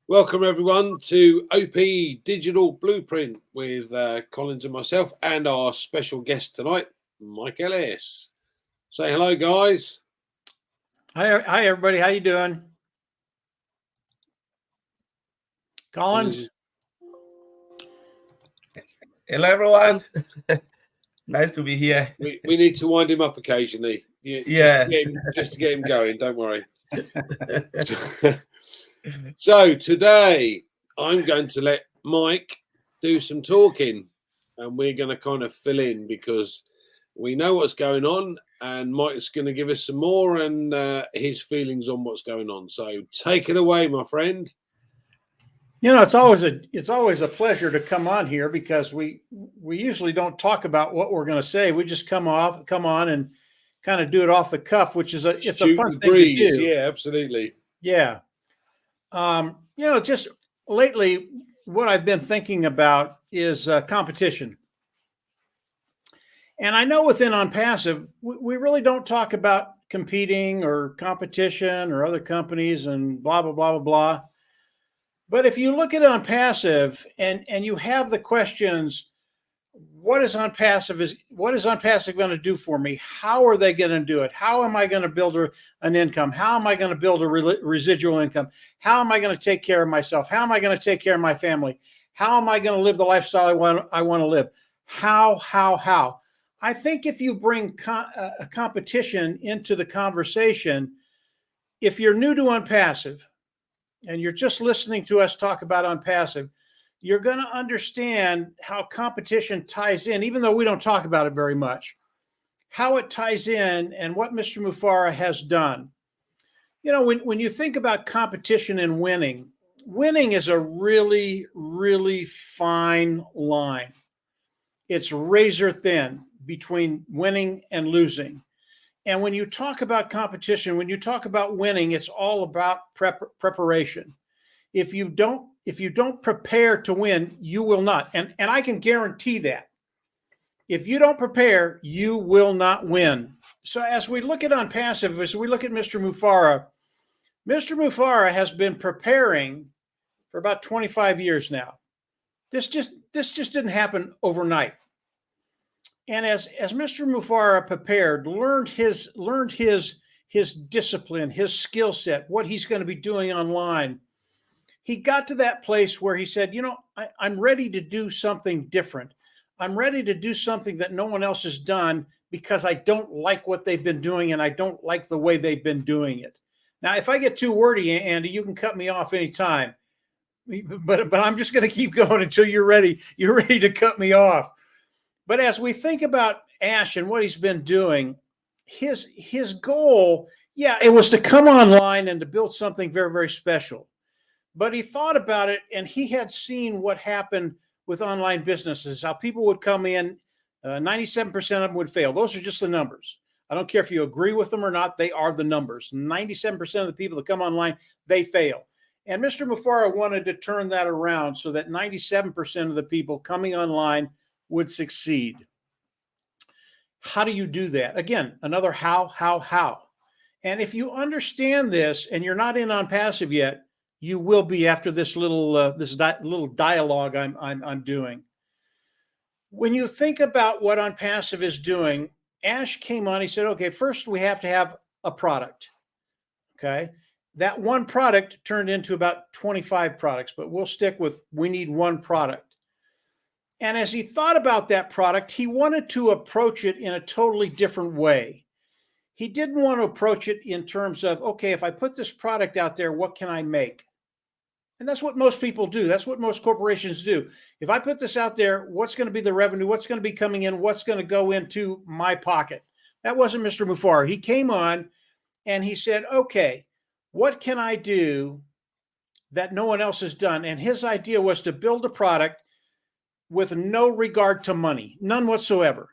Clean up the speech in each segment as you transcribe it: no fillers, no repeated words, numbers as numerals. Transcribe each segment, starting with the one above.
Welcome everyone to OP Digital Blueprint with Collins and myself and our special guest tonight, Mike Ellis. Say hello, guys. Hi, everybody. How you doing? Collins? Hello, everyone. Nice to be here. We need to wind him up occasionally. Yeah. Just to get him going. Don't worry. So today I'm going to let Mike do some talking, and we're going to kind of fill in because we know what's going on, and Mike's going to give us some more and his feelings on what's going on. So take it away, my friend. You know, it's always a pleasure to come on here because we usually don't talk about what we're going to say. We just come on and kind of do it off the cuff, which is a fun thing to do. Yeah, absolutely. Yeah. Just lately, what I've been thinking about is competition. And I know within OnPassive, we really don't talk about competing or competition or other companies and blah, blah, blah, blah, blah. But if you look at OnPassive and you have the questions, what is OnPassive going to do for me? How are they going to do it? How am I going to build an income? How am I going to build a residual income? How am I going to take care of myself? How am I going to take care of my family? How am I going to live the lifestyle I want to live? How? I think if you bring a competition into the conversation, if you're new to OnPassive and you're just listening to us talk about OnPassive, you're going to understand how competition ties in, even though we don't talk about it very much, how it ties in and what Mr. Mufareh has done. You know, when you think about competition and winning is a really, really fine line. It's razor thin between winning and losing. And when you talk about competition, when you talk about winning, it's all about preparation. If you don't prepare to win, you will not. And I can guarantee that. If you don't prepare, you will not win. So as we look at OnPassive, as we look at Mr. Mufareh has been preparing for about 25 years now. This just didn't happen overnight. And as Mr. Mufareh prepared, learned his discipline, his skill set, what he's going to be doing online, he got to that place where he said, you know, I'm ready to do something different. I'm ready to do something that no one else has done because I don't like what they've been doing and I don't like the way they've been doing it. Now, if I get too wordy, Andy, you can cut me off anytime. But I'm just going to keep going until you're ready. You're ready to cut me off. But as we think about Ash and what he's been doing, his goal, it was to come online and to build something very, very special. But he thought about it, and he had seen what happened with online businesses, how people would come in, 97% of them would fail. Those are just the numbers. I don't care if you agree with them or not, they are the numbers. 97% of the people that come online, they fail. And Mr. Mufareh wanted to turn that around so that 97% of the people coming online would succeed. How do you do that? Again, another how. And if you understand this and you're not in OnPassive yet, you will be after this little dialogue I'm doing. When you think about what OnPassive is doing, Ash came on. He said, "Okay, first we have to have a product." Okay, that one product turned into about 25 products, but we'll stick with we need one product. And as he thought about that product, he wanted to approach it in a totally different way. He didn't want to approach it in terms of, okay, if I put this product out there, what can I make? And that's what most people do. That's what most corporations do. If I put this out there, what's going to be the revenue? What's going to be coming in? What's going to go into my pocket? That wasn't Mr. Mufareh. He came on and he said, okay, what can I do that no one else has done? And his idea was to build a product with no regard to money, none whatsoever,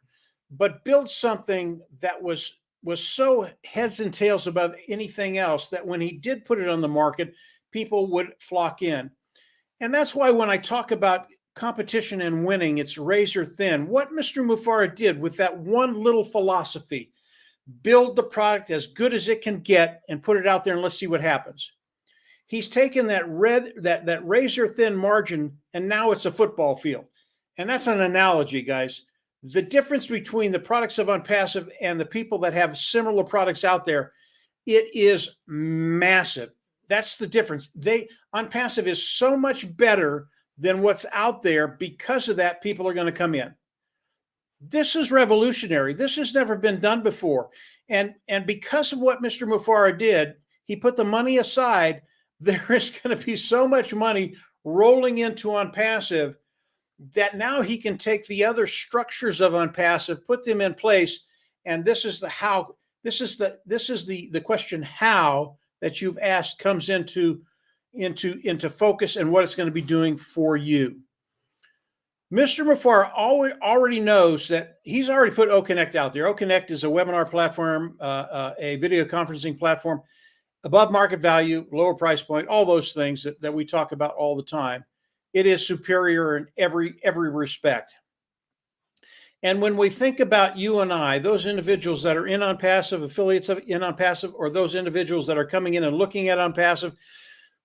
but build something that was so heads and tails above anything else that when he did put it on the market, people would flock in. And that's why when I talk about competition and winning, it's razor thin. What Mr. Mufareh did with that one little philosophy, build the product as good as it can get and put it out there and let's see what happens. He's taken that razor thin margin, and now it's a football field. And that's an analogy, guys. The difference between the products of OnPassive and the people that have similar products out there, it is massive. That's the difference. OnPassive is so much better than what's out there. Because of that, people are going to come in. This is revolutionary. This has never been done before. And because of what Mr. Mufareh did, he put the money aside. There is going to be so much money rolling into OnPassive that now he can take the other structures of OnPassive, put them in place. And this is the how. This is the question how that you've asked comes into focus and what it's going to be doing for you. Mr. Mufareh already knows that he's already put OConnect out there. OConnect is a webinar platform, a video conferencing platform, above market value, lower price point, all those things that we talk about all the time. It is superior in every respect. And when we think about you and I, those individuals that are in OnPassive, affiliates of in OnPassive, or those individuals that are coming in and looking at OnPassive,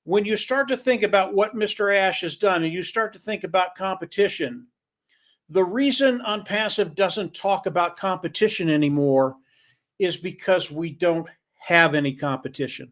when you start to think about what Mr. Ash has done and you start to think about competition, the reason OnPassive doesn't talk about competition anymore is because we don't have any competition.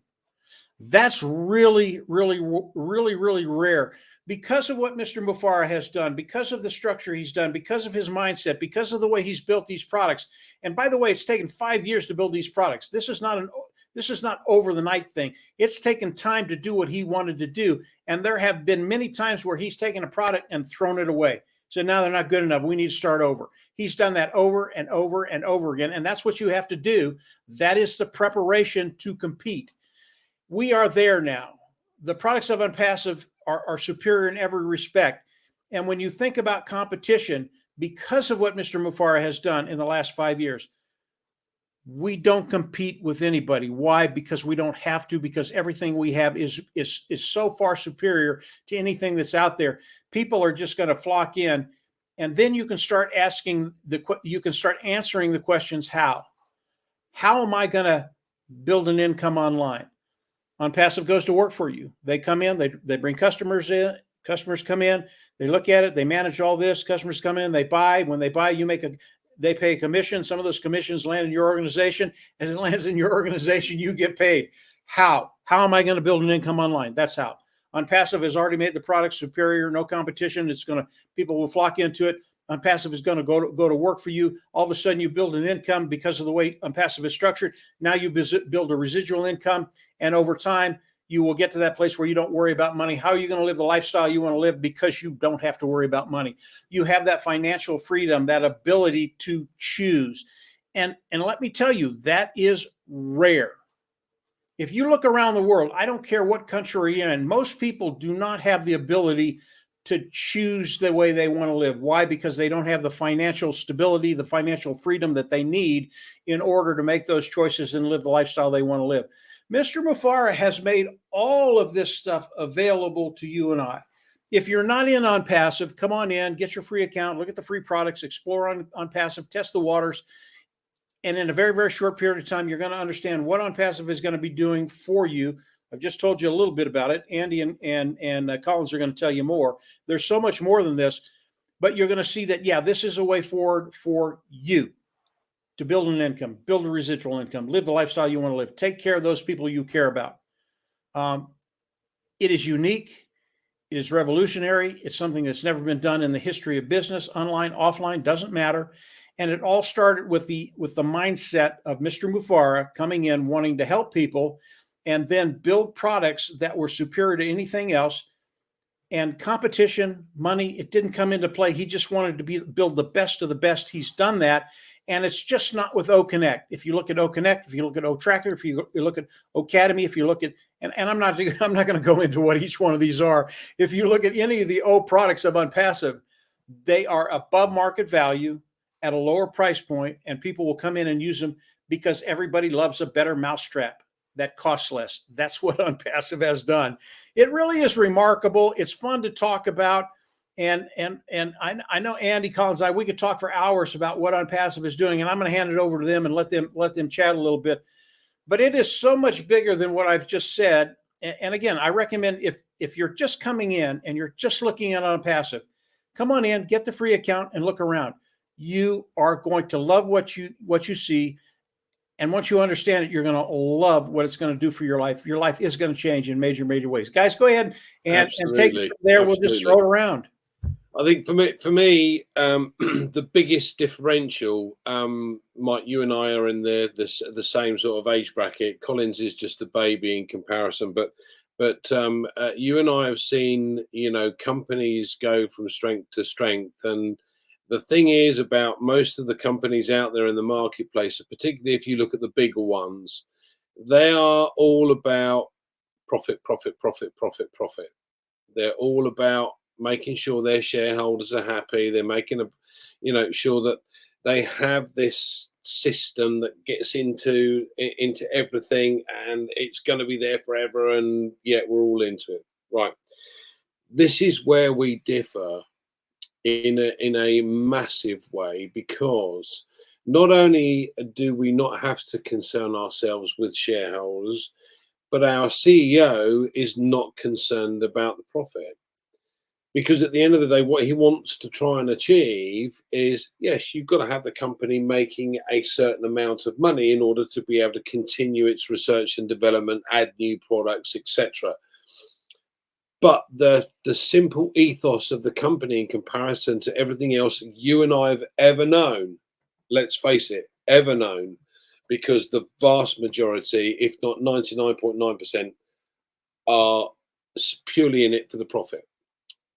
That's really, really, really, really rare. Because of what Mr. Mufareh has done, because of the structure he's done, because of his mindset, because of the way he's built these products. And by the way, it's taken 5 years to build these products. This is not over the night thing. It's taken time to do what he wanted to do. And there have been many times where he's taken a product and thrown it away. So now they're not good enough. We need to start over. He's done that over and over and over again. And that's what you have to do. That is the preparation to compete. We are there now. The products of OnPassive are superior in every respect. And when you think about competition, because of what Mr. Mufareh has done in the last 5 years, we don't compete with anybody. Why? Because we don't have to, because everything we have is so far superior to anything that's out there. People are just going to flock in. And then you can start answering the questions, how? How am I going to build an income online? OnPassive goes to work for you. They come in, they bring customers in, customers come in, they look at it, they manage all this, customers come in, they buy. When they buy, they pay a commission. Some of those commissions land in your organization. As it lands in your organization, you get paid. How? How am I going to build an income online? That's how. OnPassive has already made the product superior, no competition. People will flock into it. OnPassive is going to go to work for you. All of a sudden, you build an income because of the way OnPassive is structured. Now you build a residual income, and over time, you will get to that place where you don't worry about money. How are you going to live the lifestyle you want to live? Because you don't have to worry about money. You have that financial freedom, that ability to choose. And let me tell you, that is rare. If you look around the world, I don't care what country you're in, most people do not have the ability to choose the way they want to live. Why? Because they don't have the financial stability, the financial freedom that they need in order to make those choices and live the lifestyle they want to live. Mr. Mufareh has made all of this stuff available to you and I. If you're not in OnPassive, come on in, get your free account, look at the free products, explore OnPassive, test the waters. And in a very, very short period of time, you're going to understand what OnPassive is going to be doing for you. I've just told you a little bit about it. Andy and Collins are going to tell you more. There's so much more than this, but you're going to see that, yeah, this is a way forward for you to build an income, build a residual income, live the lifestyle you want to live, take care of those people you care about. It is unique. It is revolutionary. It's something that's never been done in the history of business, online, offline, doesn't matter. And it all started with the mindset of Mr. Mufareh coming in, wanting to help people, and then build products that were superior to anything else. And competition, money, it didn't come into play. He just wanted to build the best of the best. He's done that. And it's just not with OConnect. If you look at OConnect, if you look at OTracker, if you look at Academy, if you look at, and I'm not going to go into what each one of these are. If you look at any of the O products of OnPassive, they are above market value at a lower price point, and people will come in and use them because everybody loves a better mousetrap that costs less. That's what OnPassive has done. It really is remarkable. It's fun to talk about. And I know Andy Collins and we could talk for hours about what OnPassive is doing, and I'm going to hand it over to them and let them chat a little bit. But it is so much bigger than what I've just said. and again, I recommend if you're just coming in and you're just looking at OnPassive, come on in, get the free account and look around. You are going to love what you see. And once you understand it, you're going to love what it's going to do for your life. Your life is going to change in major ways. Guys, go ahead and take it from there. Absolutely. We'll just throw it around. I think for me, the biggest differential, Mike, you and I are in the same sort of age bracket. Collins is just a baby in comparison, but you and I have seen, companies go from strength to strength. And the thing is about most of the companies out there in the marketplace, particularly if you look at the bigger ones, they are all about profit. They're all about making sure their shareholders are happy. They're making sure that they have this system that gets into everything, and it's going to be there forever. And yet we're all into it, right? This is where we differ in a massive way, because not only do we not have to concern ourselves with shareholders, but our CEO is not concerned about the profit. Because at the end of the day, what he wants to try and achieve is, yes, you've got to have the company making a certain amount of money in order to be able to continue its research and development, add new products, etc. But the simple ethos of the company in comparison to everything else you and I have ever known, let's face it, ever known, because the vast majority, if not 99.9%, are purely in it for the profit.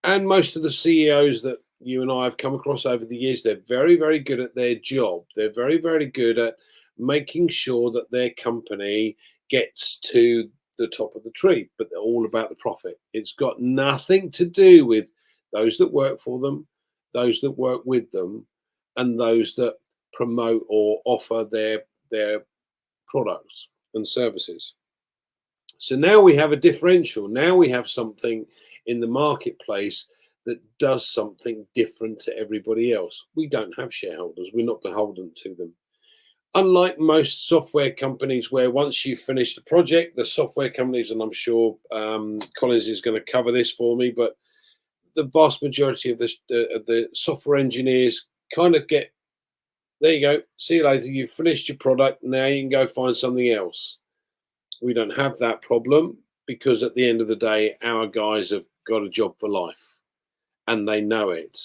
And most of the CEOs that you and I have come across over the years, they're very, very good at their job. They're very, very good at making sure that their company gets to the top of the tree, but they're all about the profit. It's got nothing to do with those that work for them, those that work with them, and those that promote or offer their products and services. So now we have a differential. Now we have something in the marketplace that does something different to everybody else. We don't have shareholders. We're not beholden to them. Unlike most software companies, where once you finish the project, the software companies, and I'm sure Collins is going to cover this for me, but the vast majority of the software engineers kind of get, there you go, see you later, you've finished your product, now you can go find something else. We don't have that problem, because at the end of the day, our guys have got a job for life and they know it.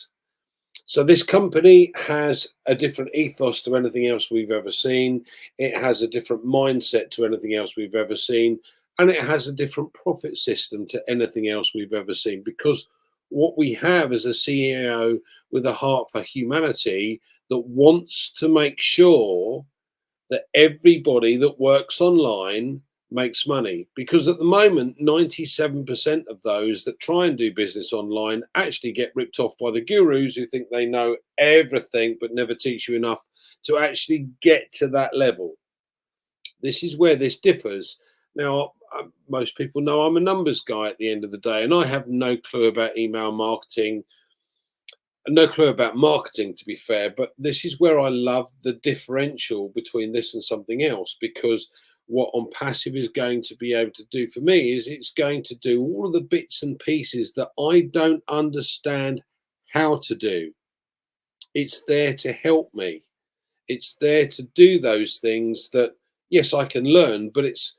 So this company has a different ethos to anything else we've ever seen. It has a different mindset to anything else we've ever seen. And it has a different profit system to anything else we've ever seen. Because what we have is a CEO with a heart for humanity that wants to make sure that everybody that works online makes money. Because at the moment, 97% of those that try and do business online actually get ripped off by the gurus who think they know everything but never teach you enough to actually get to that level. This is where this differs. Now, most people know I'm a numbers guy at the end of the day, and I have no clue about email marketing, and no clue about marketing, to be fair, but this is where I love the differential between this and something else, because what OnPassive is going to be able to do for me is it's going to do all of the bits and pieces that I don't understand how to do. It's there to help me. It's there to do those things that, yes, I can learn, but it's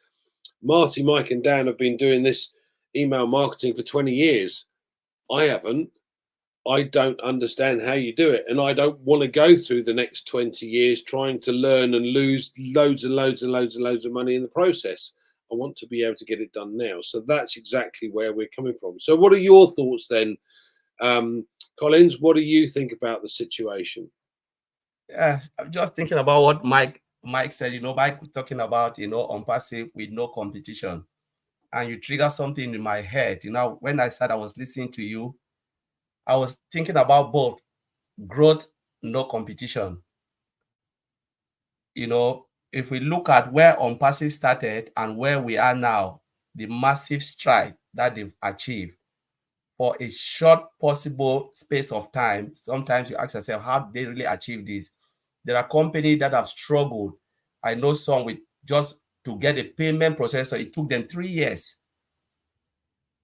Marty, Mike, and Dan have been doing this email marketing for 20 years. I haven't. I don't understand how you do it. And I don't want to go through the next 20 years trying to learn and lose loads and loads and loads and loads of money in the process. I want to be able to get it done now. So that's exactly where we're coming from. So what are your thoughts then, Collins? What do you think about the situation? Yeah, I'm just thinking about what Mike said. Mike was talking about, OnPassive with no competition. And you trigger something in my head. When I said I was listening to you, I was thinking about both growth, no competition. If we look at where OnPassive started and where we are now, the massive stride that they've achieved for a short possible space of time, sometimes you ask yourself, how did they really achieve this? There are companies that have struggled. I know some with just to get a payment processor, it took them 3 years.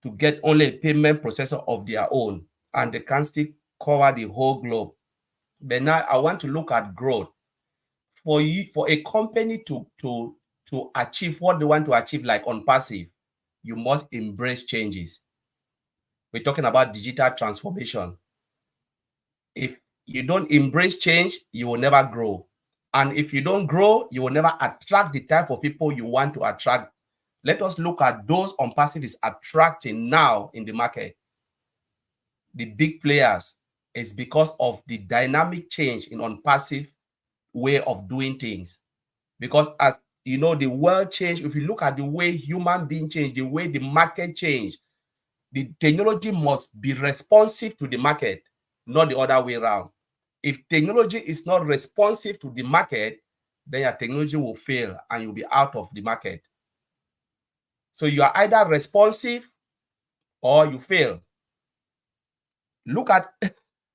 to get only a payment processor of their own, and they can still cover the whole globe. But now I want to look at growth. For you, for a company to achieve what they want to achieve, like OnPassive, you must embrace changes. We're talking about digital transformation. If you don't embrace change, you will never grow. And if you don't grow, you will never attract the type of people you want to attract. Let us look at those OnPassive is attracting now in the market. The big players is because of the dynamic change in OnPassive way of doing things. Because as you know, the world changed. If you look at the way human beings change, the way the market change, the technology must be responsive to the market, not the other way around. If technology is not responsive to the market, then your technology will fail and you'll be out of the market. So you are either responsive or you fail. Look at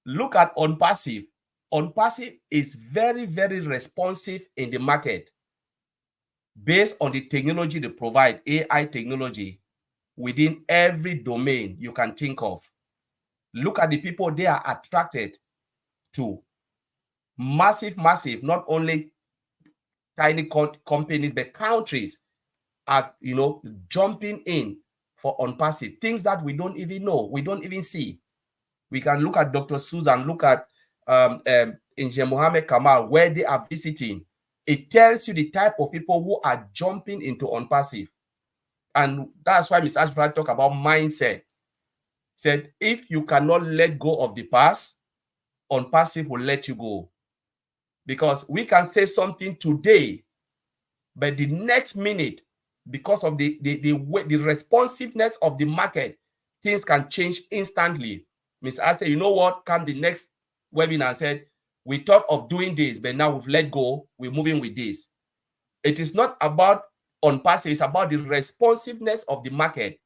OnPassive. OnPassive is very, very responsive in the market based on the technology they provide, AI technology, within every domain you can think of. Look at the people they are attracted to. Massive, not only tiny companies, but countries are, jumping in for OnPassive. Things that we don't even know, we don't even see. We can look at Dr. Susan, look at Engineer Mohammed Kamal, where they are visiting. It tells you the type of people who are jumping into OnPassive. And that's why Mr. Ashbrad talked about mindset. Said, if you cannot let go of the past, OnPassive will let you go. Because we can say something today, but the next minute, because of the responsiveness of the market, things can change instantly. Mr. I said, you know what? Come the next webinar and said, we thought of doing this, but now we've let go. We're moving with this. It is not about OnPassive. It's about the responsiveness of the market,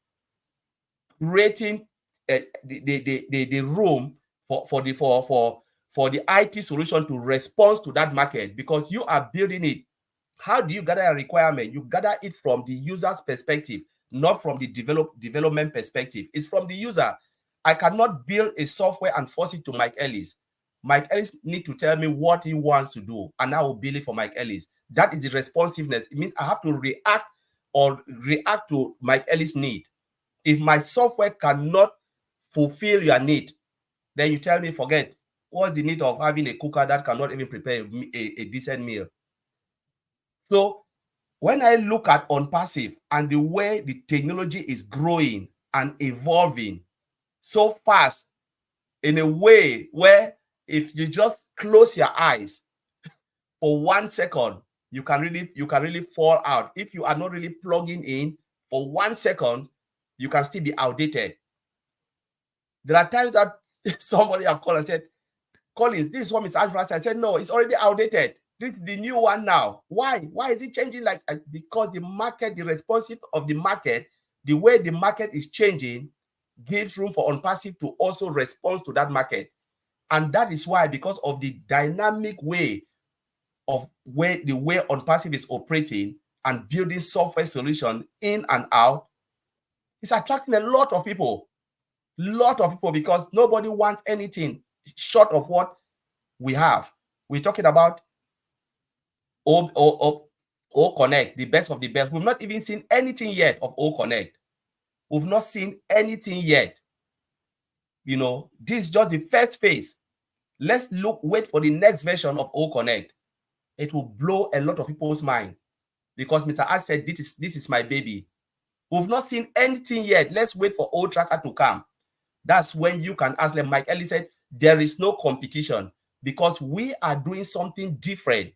creating the room for the IT solution to respond to that market, because you are building it. How do you gather a requirement? You gather it from the user's perspective, not from the development perspective. It's from the user. I cannot build a software and force it to Mike Ellis. Mike Ellis needs to tell me what he wants to do, and I will build it for Mike Ellis. That is the responsiveness. It means I have to react to Mike Ellis' need. If my software cannot fulfill your need, then you tell me, forget. What's the need of having a cooker that cannot even prepare a decent meal? So when I look at OnPassive and the way the technology is growing and evolving so fast, in a way where if you just close your eyes for 1 second, you can really fall out. If you are not really plugging in for 1 second, you can still be outdated. There are times that somebody have called and said, Collins, this is what Mr. Ashford said. I said, no, it's already outdated. This is the new one now. Why? Why is it changing? Because the market, the responsive of the market, the way the market is changing, gives room for OnPassive to also respond to that market. And that is why, because of the dynamic way of the way OnPassive is operating and building software solution in and out, it's attracting a lot of people. Because nobody wants anything short of what we have. We're talking about O Connect, the best of the best. We've not even seen anything yet of O Connect. We've not seen anything yet. This is just the first phase. Let's wait for the next version of O Connect. It will blow a lot of people's mind, because Mr. Ash said, this is my baby. We've not seen anything yet. Let's wait for O Tracker to come. That's when you can ask them. Mike Ellis said, there is no competition, because we are doing something different.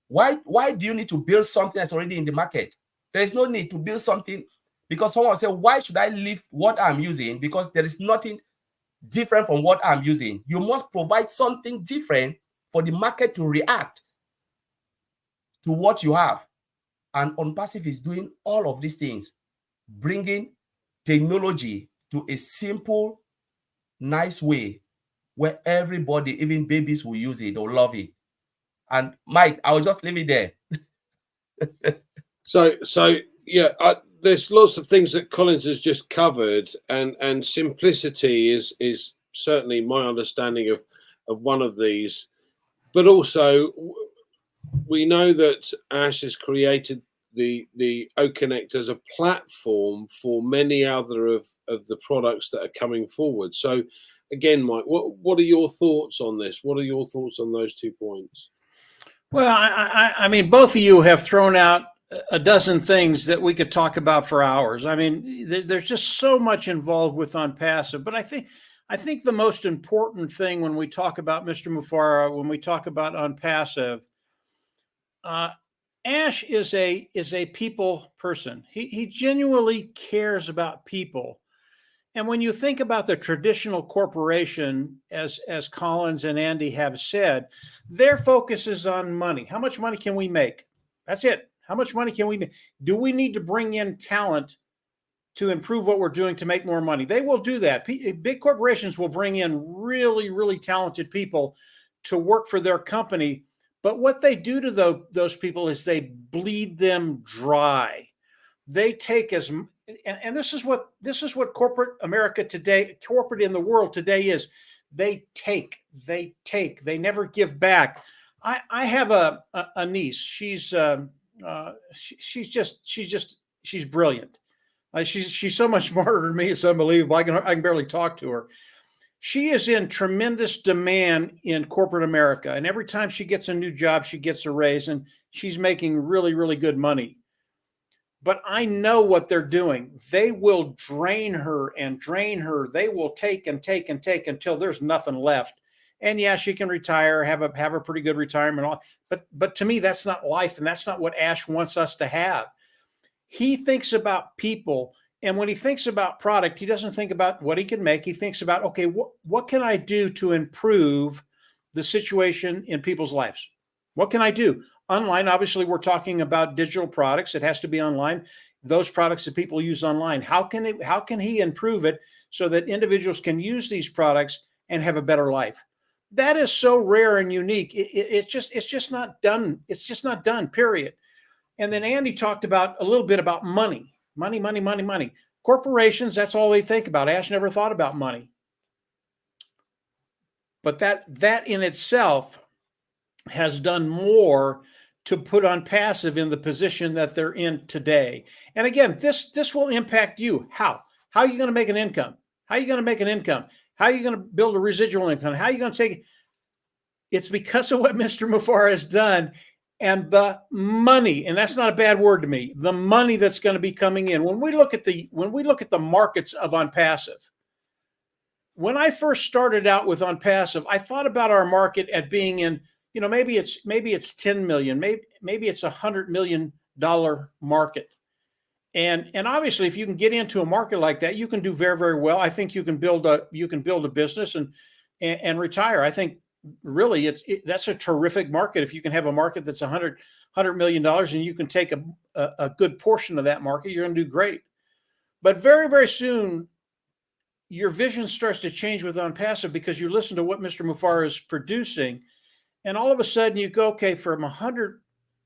Why do you need to build something that's already in the market? There is no need to build something, because someone will say, why should I leave what I'm using? Because there is nothing different from what I'm using. You must provide something different for the market to react to what you have. And OnPassive is doing all of these things, bringing technology to a simple, nice way where everybody, even babies, will use it. They'll love it. And Mike, I will just leave it there. So yeah, there's lots of things that Collins has just covered, and simplicity is certainly my understanding of one of these. But also, we know that Ash has created the O Connect as a platform for many other of the products that are coming forward. So, again, Mike, what are your thoughts on this? What are your thoughts on those 2 points? Well, I mean, both of you have thrown out a dozen things that we could talk about for hours. I mean, there's just so much involved with OnPassive. But I think the most important thing when we talk about Mr. Mufareh, when we talk about OnPassive, Ash is a people person. He genuinely cares about people. And when you think about the traditional corporation, as Collins and Andy have said, their focus is on money. How much money can we make? That's it. How much money can we make? Do we need to bring in talent to improve what we're doing to make more money? They will do that. Big corporations will bring in really, really talented people to work for their company. But what they do to those people is they bleed them dry. They take and this is what corporate America today, corporate in the world today is. They take, they never give back. I have a niece. She's brilliant. She's so much smarter than me. It's unbelievable. I can barely talk to her. She is in tremendous demand in corporate America. And every time she gets a new job, she gets a raise, and she's making really, really good money. But I know what they're doing. They will drain her and drain her. They will take and take and take until there's nothing left. And yeah, she can retire, have a pretty good retirement. But to me, that's not life. And that's not what Ash wants us to have. He thinks about people. And when he thinks about product, he doesn't think about what he can make. He thinks about, okay, what can I do to improve the situation in people's lives? What can I do? Online, obviously, we're talking about digital products. It has to be online. Those products that people use online. How can he improve it so that individuals can use these products and have a better life? That is so rare and unique. It's just not done. It's just not done, period. And then Andy talked about a little bit about money. Money. Corporations, that's all they think about. Ash never thought about money. But that in itself has done more to put OnPassive in the position that they're in today. And again, this will impact you. How? How are you going to make an income? How are you going to make an income? How are you going to build a residual income? How are you going to take it? It's because of what Mr. Mufareh has done. And the money, and that's not a bad word to me, the money that's going to be coming in. When we look at the markets of OnPassive, when I first started out with OnPassive, I thought about our market at being in, maybe it's 10 million, maybe it's $100 million market. And obviously, if you can get into a market like that, you can do very, very well. I think you can build a business and retire. I think really that's a terrific market. If you can have a market that's $100 million and you can take a good portion of that market, you're going to do great. But very, very soon, your vision starts to change with OnPassive because you listen to what Mr. Mufareh is producing. And all of a sudden you go, okay, from 100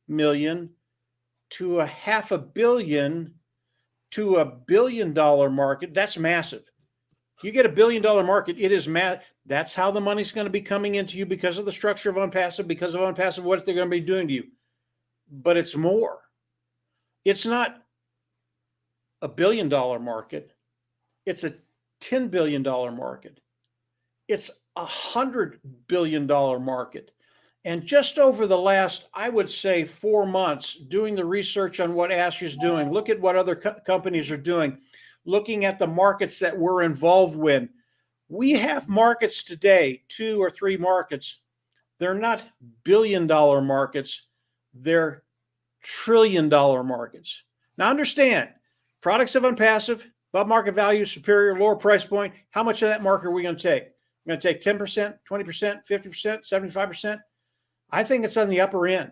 million to a $500 million to $1 billion market, that's massive. You get $1 billion market, it is that's how the money's going to be coming into you because of the structure of OnPassive, because of OnPassive, what they're going to be doing to you. But it's more. It's not $1 billion market. It's a $10 billion market. It's a $100 billion market. And just over the last, I would say, 4 months, doing the research on what Ash is doing, look at what other companies are doing, looking at the markets that we're involved with. We have markets today, 2 or 3 markets. They're not billion-dollar markets. They're trillion-dollar markets. Now understand, products of OnPassive, above market value, superior, lower price point. How much of that market are we going to take? We're going to take 10%, 20%, 50%, 75%. I think it's on the upper end.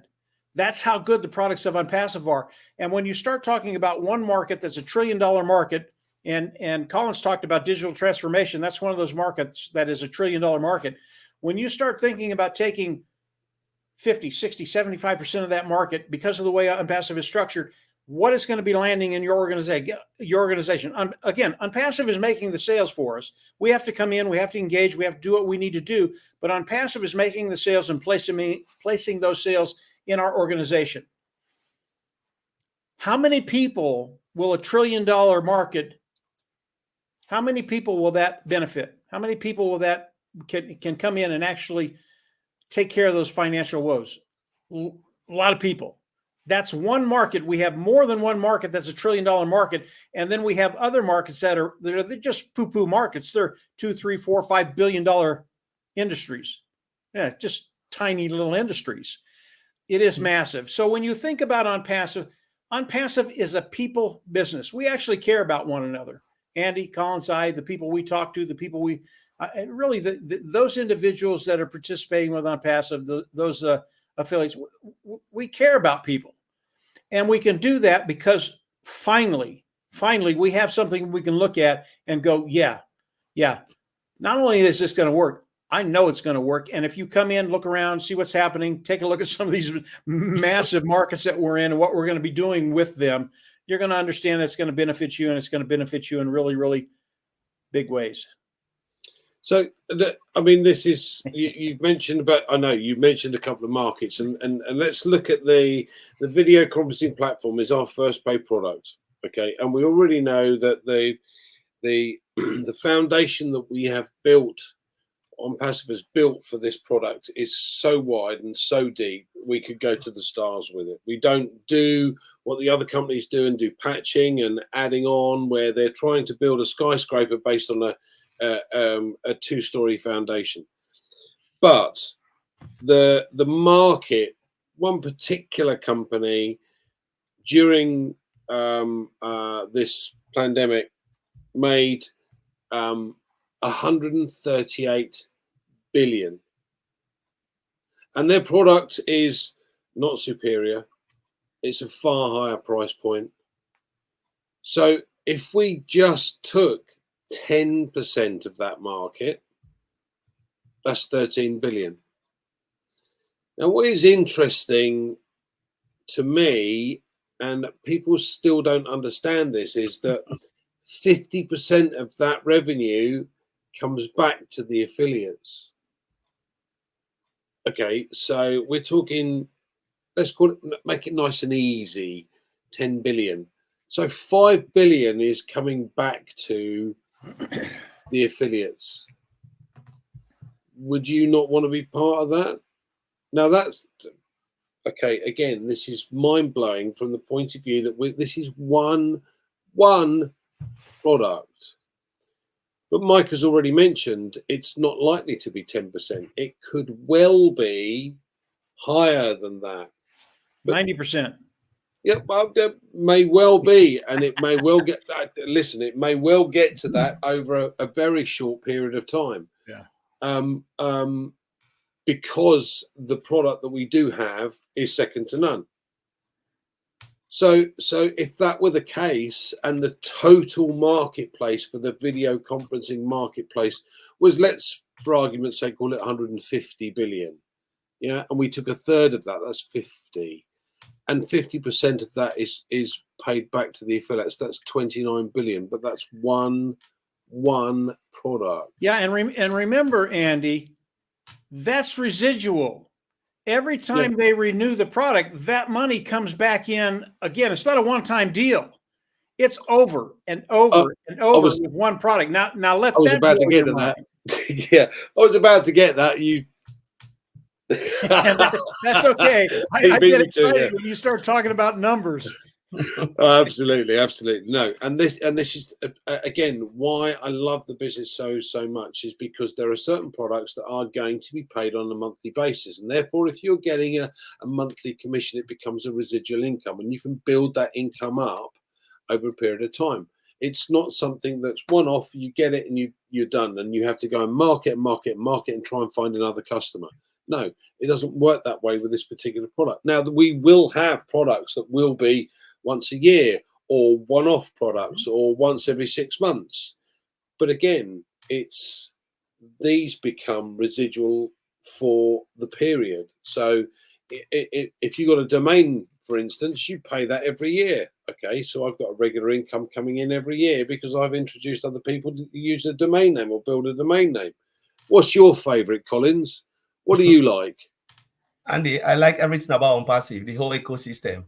That's how good the products of OnPassive are. And when you start talking about one market that's $1 trillion market, and Collins talked about digital transformation, that's one of those markets that is $1 trillion market. When you start thinking about taking 50, 60, 75% of that market because of the way OnPassive is structured, what is going to be landing in your organization. Again, OnPassive is making the sales for us. We have to come in, we have to engage, we have to do what we need to do. But OnPassive is making the sales and placing those sales in our organization. How many people will $1 trillion market? How many people will that benefit? How many people will that can come in and actually take care of those financial woes? A lot of people. That's one market. We have more than one market that's $1 trillion market. And then we have other markets they're just poo-poo markets. They're $2, $3, $4, $5 billion industries. Yeah, just tiny little industries. It is massive. So when you think about OnPassive is a people business. We actually care about one another. Andy, Collins, the people we talk to, the people we really those individuals that are participating with OnPassive, those affiliates, we care about people. And we can do that because finally, we have something we can look at and go, yeah. Not only is this going to work, I know it's going to work. And if you come in, look around, see what's happening, take a look at some of these massive markets that we're in and what we're going to be doing with them, you're going to understand it's going to benefit you, and it's going to benefit you in really, really big ways. So, I mean, this is, you've mentioned about, I know you mentioned a couple of markets, and let's look at the video conferencing platform is our first paid product. Okay. And we already know that the foundation that we have built, OnPassive has built for this product, is so wide and so deep, we could go to the stars with it. We don't do what the other companies do and do patching and adding on, where they're trying to build a skyscraper based on a two-story foundation. But the market, one particular company during this pandemic made 138 billion, and their product is not superior. It's a far higher price point. So if we just took 10% of that market, that's 13 billion. Now, what is interesting to me, and people still don't understand this, is that 50% of that revenue comes back to the affiliates. Okay, so we're talking, let's call it, make it nice and easy, 10 billion. So 5 billion is coming back to the affiliates. Would you not want to be part of that? Now that's okay. Again, this is mind blowing from the point of view that this is one product. But Mike has already mentioned it's not likely to be 10%. It could well be higher than that. 90%. Yeah, well, it may well be, and it may well get. Listen, it may well get to that over a very short period of time. Yeah. Because the product that we do have is second to none. So if that were the case, and the total marketplace for the video conferencing marketplace was, let's for argument's sake call it 150 billion, yeah, and we took a third of that, that's 50. And 50% of that is paid back to the affiliates. That's 29 billion, but that's one product. Yeah, and remember, Andy, that's residual. Every time they renew the product, that money comes back in again. It's not a one-time deal. It's over and over and over with one product. Now let I was about to get to that. Yeah, I was about to get that. You. That's okay. I get excited when you start talking about numbers. Oh, absolutely. No, and this is again why I love the business so much, is because there are certain products that are going to be paid on a monthly basis, and therefore if you're getting a monthly commission, it becomes a residual income, and you can build that income up over a period of time. It's not something that's one-off. You get it and you're done, and you have to go and market and try and find another customer. No, it doesn't work that way with this particular product. Now, we will have products that will be once a year, or one-off products, or once every 6 months. But again, these become residual for the period. So if you've got a domain, for instance, you pay that every year Okay, so I've got a regular income coming in every year because I've introduced other people to use a domain name or build a domain name. What's your favorite, Collins? What do you like? Andy, I like everything about OnPassive, the whole ecosystem.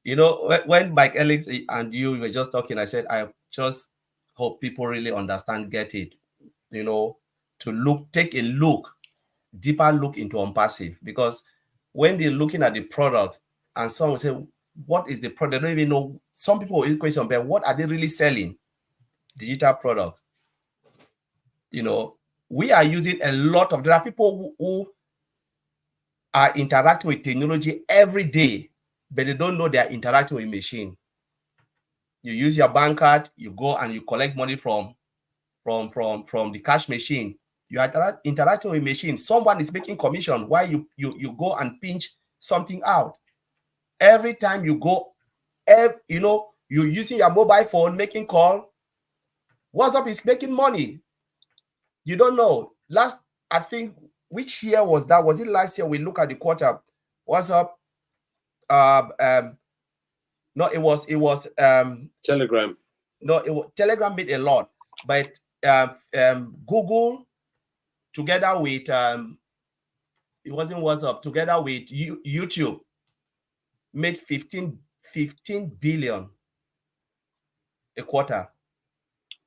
You know, when Mike Ellis and you were just talking, I said, I just hope people really understand, get it, you know, to take a deeper look into OnPassive, because when they're looking at the product and someone say, what is the product? They don't even know. Some people will question, but what are they really selling? Digital products. You know, we are using a lot of, there are people who are interacting with technology every day, but they don't know they are interacting with machine. You use your bank card, you go and you collect money from the cash machine. You are interacting with machine. Someone is making commission while you go and pinch something out. Every time you go, you know, you're using your mobile phone, making call. WhatsApp is making money. You don't know. I think, which year was that? Was it last year? We look at the quarter. WhatsApp. No, it was Telegram. No, Telegram made a lot, but Google, together with it wasn't WhatsApp, together with YouTube, made 15 billion a quarter.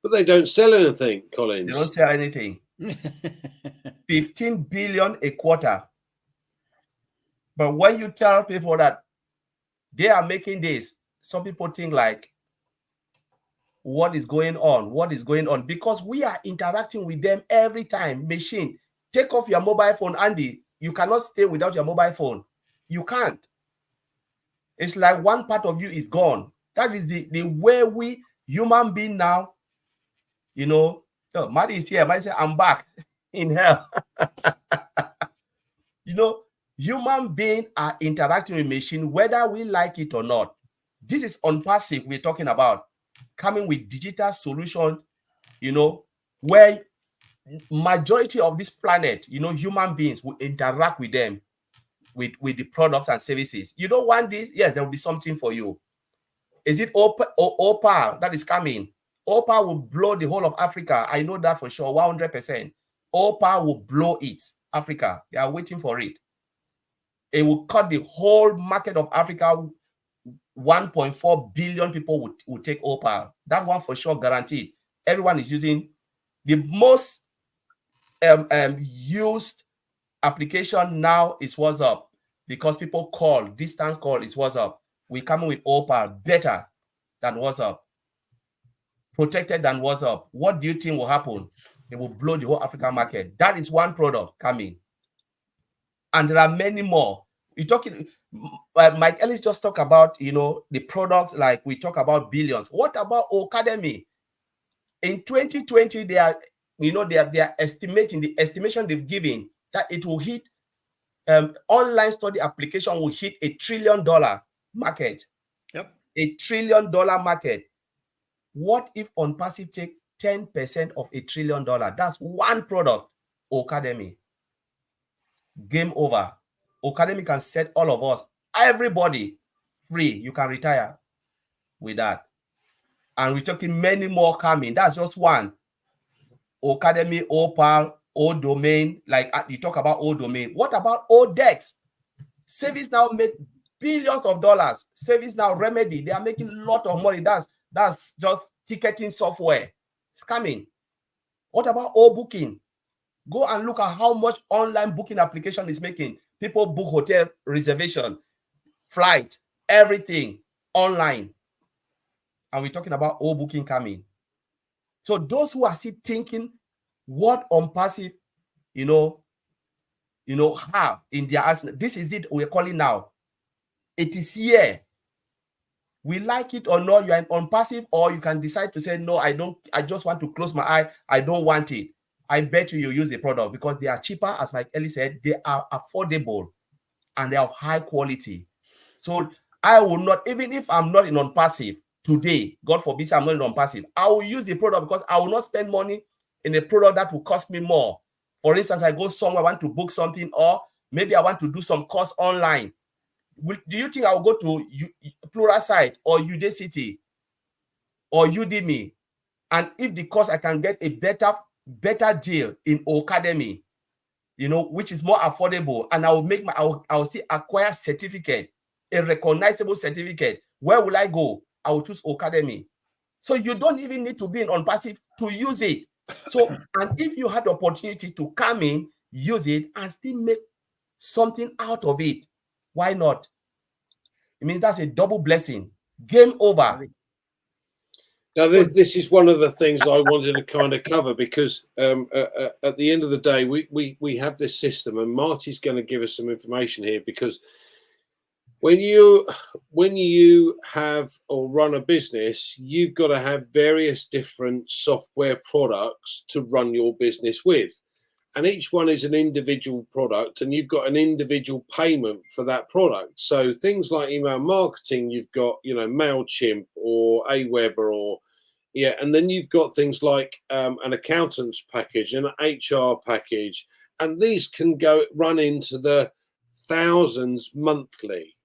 But they don't sell anything, Collins. They don't sell anything. 15 billion a quarter. But when you tell people that they are making this, some people think like, what is going on? What is going on? Because we are interacting with them every time. Machine, take off your mobile phone, Andy. You cannot stay without your mobile phone. You can't. It's like one part of you is gone. That is the way we human being now, you know. Oh, Marty is here. Marty say, I'm back in hell. You know, human beings are interacting with machine, whether we like it or not. This is OnPassive we're talking about. Coming with digital solution, you know, where majority of this planet, you know, human beings will interact with them, with the products and services. You don't want this? Yes, there will be something for you. Is it Opal that is coming? Opal will blow the whole of Africa. I know that for sure, 100%. Opal will blow it. Africa, they are waiting for it. It will cut the whole market of Africa. 1.4 billion people would take Opal. That one for sure, guaranteed. Everyone is using the most used application now is WhatsApp, because people call, distance call is WhatsApp. We're coming with Opal, better than WhatsApp, protected than WhatsApp. What do you think will happen? It will blow the whole African market. That is one product coming. And there are many more. You're talking, Mike Ellis just talked about, you know, the products, like we talk about billions. What about Academy? In 2020, they are, you know, they are estimating, the estimation they've given that it will hit, online study application will hit $1 trillion market. Yep. $1 trillion market. What if OnPassive take 10% of $1 trillion? That's one product. Academy. Game over. Academy can set all of us, everybody, free. You can retire with that. And we're talking many more coming. That's just one. Academy, Opal, old domain. Like you talk about old domain. What about old Dex? Service now made billions of dollars. Service now Remedy, they are making a lot of money. That's just ticketing software. It's coming. What about old booking? Go and look at how much online booking application is making. People book hotel reservation, flight, everything online. And we're talking about old booking coming. So those who are still thinking what OnPassive, you know, have in their arsenal, this is it we're calling now. It is here. We like it or not, you are OnPassive, or you can decide to say, no, I just want to close my eye. I don't want it. I bet you use the product because they are cheaper, as Mike Ellis said, they are affordable and they are of high quality. So I will not, even if I'm not in OnPassive today, God forbid I'm not in OnPassive, I will use the product because I will not spend money in a product that will cost me more. For instance, I go somewhere, I want to book something, or maybe I want to do some course online. Do you think I'll go to Pluralsight or Udacity or Udemy? And if the course I can get a better deal in Academy, which is more affordable, and I'll still acquire certificate, a recognizable certificate. Where will I go? I will choose Academy. So you don't even need to be in OnPassive to use it. So, and if you had the opportunity to come in, use it, and still make something out of it, why not? It means that's a double blessing. Game over. Now, this is one of the things I wanted to kind of cover, because at the end of the day, we have this system, and Marty's going to give us some information here, because when you have or run a business, you've got to have various different software products to run your business with. And each one is an individual product, and you've got an individual payment for that product. So things like email marketing, you've got, MailChimp or Aweber, and then you've got things like an accountant's package and an HR package, and these can run into the thousands monthly.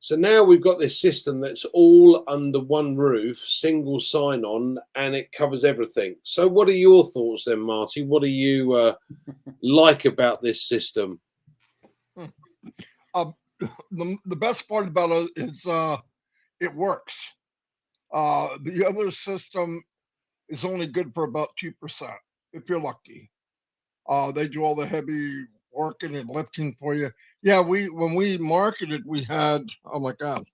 So now we've got this system that's all under one roof, single sign-on, and it covers everything. So what are your thoughts then, Marty? What do you like about this system? The best part about it is it works. The other system is only good for about 2%, if you're lucky. They do all the heavy working and lifting for you. Yeah, when we marketed, we had, oh my God,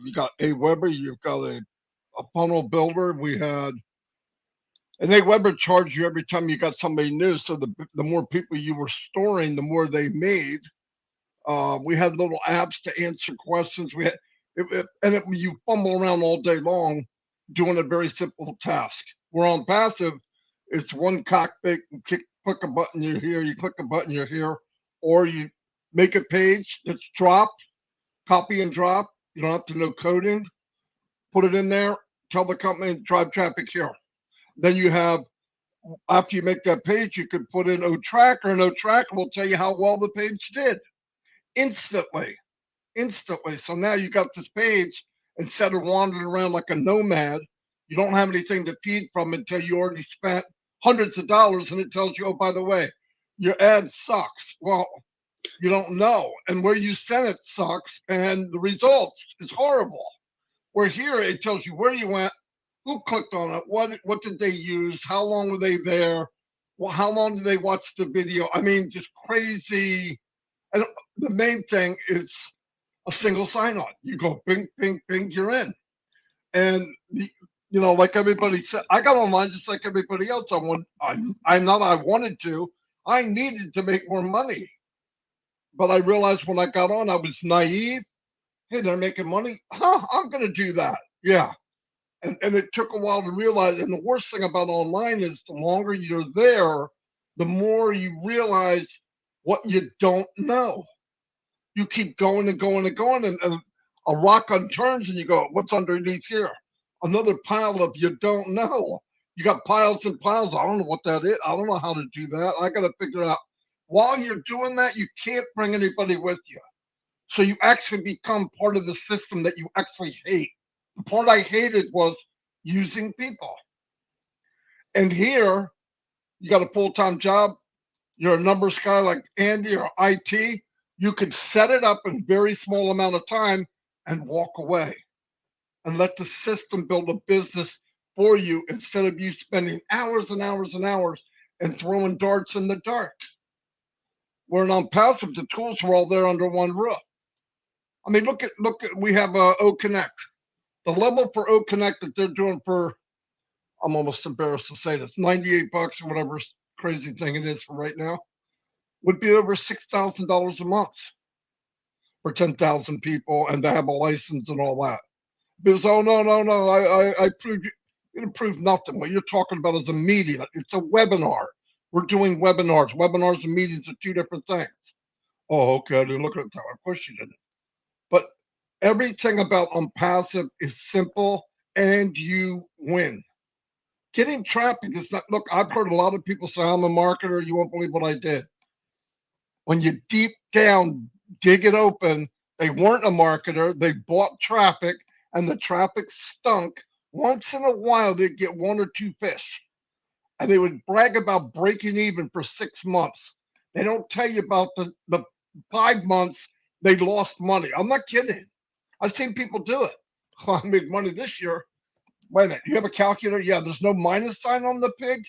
you got Aweber, you've got a funnel builder. We had, and Aweber charged you every time you got somebody new. So the more people you were storing, the more they made. We had little apps to answer questions. We had, you fumble around all day long doing a very simple task. We're OnPassive. It's one cockpit. You click a button, you're here. You click a button, you're here. Or you make a page that's dropped, copy and drop. You don't have to know coding. Put it in there. Tell the company drive traffic here. Then you have, after you make that page, you could put in O-Tracker, and O-Tracker will tell you how well the page did instantly. So now you got this page, instead of wandering around like a nomad, you don't have anything to feed from until you already spent hundreds of dollars, and it tells you, oh, by the way, your ad sucks. Well, you don't know, and where you sent it sucks, and the results is horrible. Where here it tells you where you went, who clicked on it, what did they use, how long were they there, well, how long did they watch the video? I mean, just crazy. And the main thing is a single sign-on. You go bing, bing, bing, you're in. And like everybody said, I got online just like everybody else. I wanted to. I needed to make more money. But I realized when I got on, I was naive. Hey, they're making money. I'm going to do that. Yeah. And it took a while to realize. And the worst thing about online is the longer you're there, the more you realize what you don't know. You keep going and going and going, and a rock unturns, and you go, what's underneath here? Another pile of you don't know. You got piles and piles. I don't know what that is. I don't know how to do that. I got to figure out. While you're doing that, you can't bring anybody with you. So you actually become part of the system that you actually hate. The part I hated was using people. And here, you got a full-time job. You're a numbers guy like Andy or IT. You could set it up in very small amount of time and walk away and let the system build a business for you instead of you spending hours and hours and hours and throwing darts in the dark. Where OnPassive, the tools are all there under one roof. I mean, look at we have OConnect. The level for OConnect that they're doing for, I'm almost embarrassed to say this, $98 or whatever crazy thing it is for right now, would be over $6,000 a month for 10,000 people, and to have a license and all that. Because, oh, no, I proved, you didn't prove nothing. What you're talking about is a meeting. It's a webinar. We're doing webinars. Webinars and meetings are two different things. Oh, okay, I didn't look at it that way. Of course you didn't. But everything about OnPassive is simple, and you win. Getting traffic is not, look, I've heard a lot of people say, I'm a marketer. You won't believe what I did. When you deep down dig it open. They weren't a marketer. They bought traffic, and the traffic stunk. Once in a while, they'd get one or two fish, and they would brag about breaking even for 6 months. They don't tell you about the 5 months they lost money. I'm not kidding. I've seen people do it. Oh, I made money this year. Wait a minute, you have a calculator? Yeah, there's no minus sign on the pig.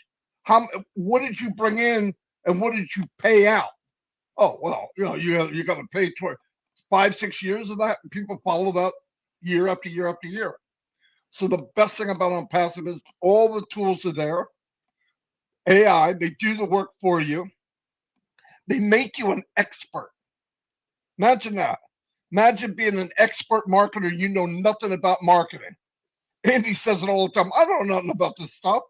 What did you bring in, and what did you pay out? Oh well, you got to pay toward 5-6 years of that. And people follow that year after year after year. So the best thing about OnPassive is all the tools are there. AI, they do the work for you. They make you an expert. Imagine that. Imagine being an expert marketer. You know nothing about marketing. Andy says it all the time. I don't know nothing about this stuff.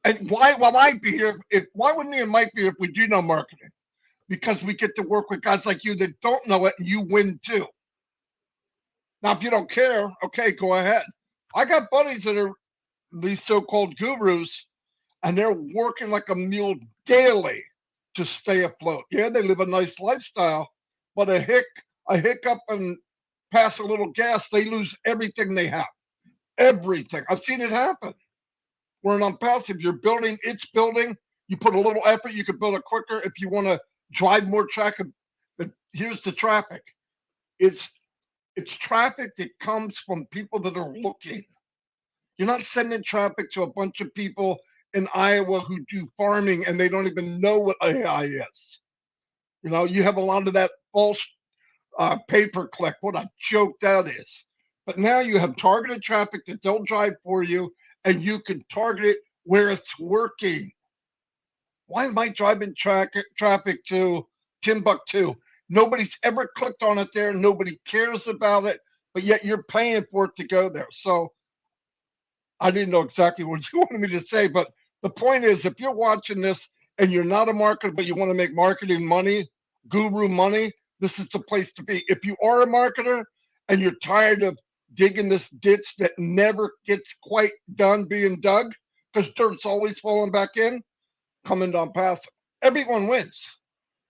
And why would I be here? Why would me and Mike be here if we do know marketing? Because we get to work with guys like you that don't know it, and you win too. Now, if you don't care, okay, go ahead. I got buddies that are these so-called gurus, and they're working like a mule daily to stay afloat. Yeah, they live a nice lifestyle, but a hiccup and pass a little gas, they lose everything they have. Everything. I've seen it happen. We're an OnPassive. You're building, it's building. You put a little effort, you can build it quicker if you want to drive more traffic. But here's the traffic. It's traffic that comes from people that are looking. You're not sending traffic to a bunch of people in Iowa who do farming and they don't even know what AI is. You have a lot of that false pay-per-click. What a joke that is. But now you have targeted traffic that they'll drive for you, and you can target it where it's working. Why am I driving traffic to Timbuktu? Nobody's ever clicked on it there. Nobody cares about it, but yet you're paying for it to go there. So I didn't know exactly what you wanted me to say, but the point is, if you're watching this and you're not a marketer, but you want to make marketing money, guru money, this is the place to be. If you are a marketer and you're tired of digging this ditch that never gets quite done being dug, because dirt's always falling back in, come into OnPassive. Everyone wins.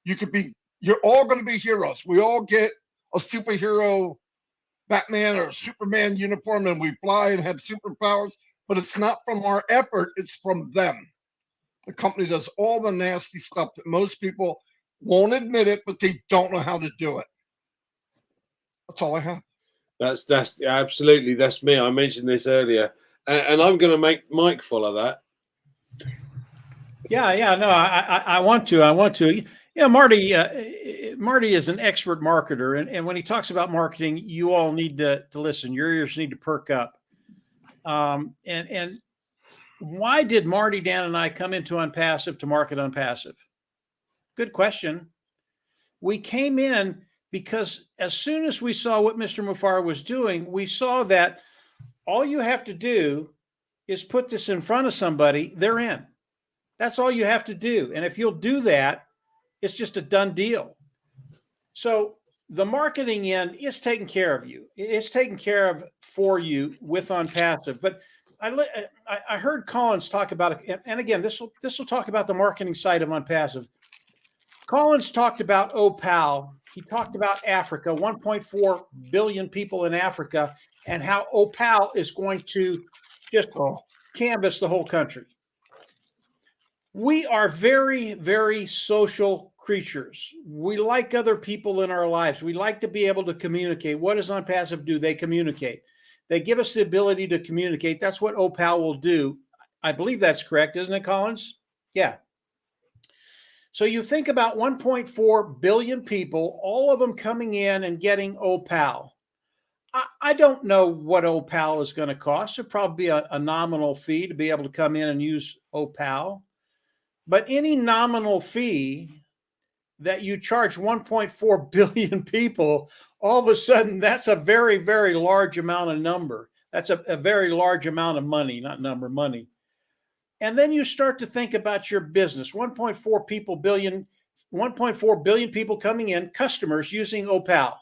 You're all going to be heroes. We all get a superhero Batman or Superman uniform and we fly and have superpowers, but it's not from our effort, it's from them. The company does all the nasty stuff that most people won't admit it, but they don't know how to do it. That's all I have. That's absolutely, that's me. I mentioned this earlier, and I'm going to make Mike follow that. Yeah, no, I want to. Yeah, Marty is an expert marketer, and when he talks about marketing, you all need to listen. Your ears need to perk up. And why did Marty, Dan, and I come into OnPassive to market OnPassive? Good question. We came in because as soon as we saw what Mr. Mufareh was doing, we saw that all you have to do is put this in front of somebody, they're in. That's all you have to do. And if you'll do that, it's just a done deal. So the marketing end is taken care of you. It's taken care of for you with OnPassive. But I heard Collins talk about it. And again, this will talk about the marketing side of OnPassive. Collins talked about Opal. He talked about Africa, 1.4 billion people in Africa, and how Opal is going to just canvas the whole country. We are very, very social creatures. We like other people in our lives. We like to be able to communicate. What does OnPassive do? They communicate. They give us the ability to communicate. That's what Opal will do. I believe that's correct, isn't it, Collins? Yeah. So you think about 1.4 billion people, all of them coming in and getting Opal. I don't know what Opal is going to cost. It'll probably be a nominal fee to be able to come in and use Opal. But any nominal fee that you charge 1.4 billion people, all of a sudden, that's a very, very large amount of number. That's a very large amount of money, not number, money. And then you start to think about your business. 1.4 billion people coming in, customers using Opal.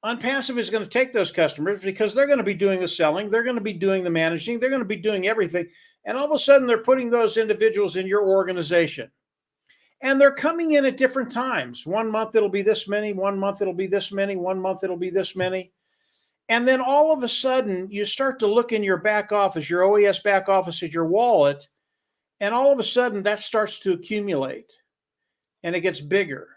OnPassive is going to take those customers because they're going to be doing the selling. They're going to be doing the managing. They're going to be doing everything. And all of a sudden, they're putting those individuals in your organization. And they're coming in at different times. 1 month it'll be this many, 1 month it'll be this many, 1 month it'll be this many. And then all of a sudden you start to look in your back office, your OES back office at your wallet, and all of a sudden that starts to accumulate. And it gets bigger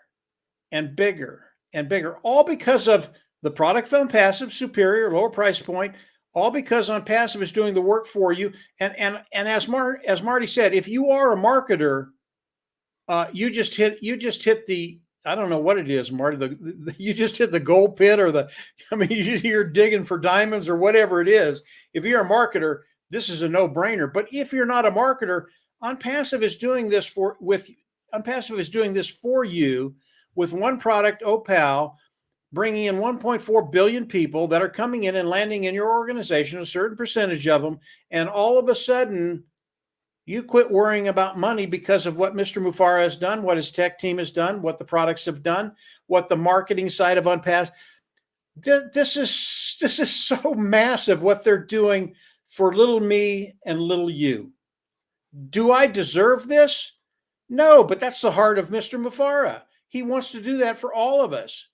and bigger and bigger, all because of the product from OnPassive, superior, lower price point, all because OnPassive is doing the work for you. And as Marty said, if you are a marketer, you just hit the, I don't know what it is, Marty. You just hit the gold pit, or you're digging for diamonds or whatever it is. If you're a marketer, this is a no-brainer. But if you're not a marketer, OnPassive is doing this for you with one product, Opal, bringing in 1.4 billion people that are coming in and landing in your organization, a certain percentage of them, and all of a sudden you quit worrying about money because of what Mr. Mufara has done, what his tech team has done, what the products have done, what the marketing side of OnPassive. This is so massive what they're doing for little me and little you. Do I deserve this? No, but that's the heart of Mr. Mufara. He wants to do that for all of us.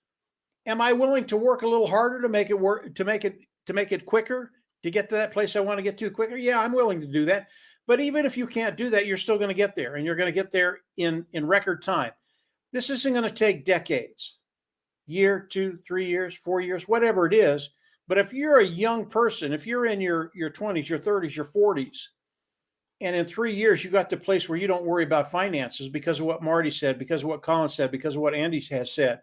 Am I willing to work a little harder to make it work, to make it quicker, to get to that place I want to get to quicker? Yeah, I'm willing to do that. But even if you can't do that, you're still going to get there, and you're going to get there in record time. This isn't going to take decades, year, 2, 3 years, 4 years, whatever it is. But if you're a young person, if you're in your 20s, your 30s, your 40s, and in 3 years, you got to a place where you don't worry about finances because of what Marty said, because of what Collins said, because of what Andy has said,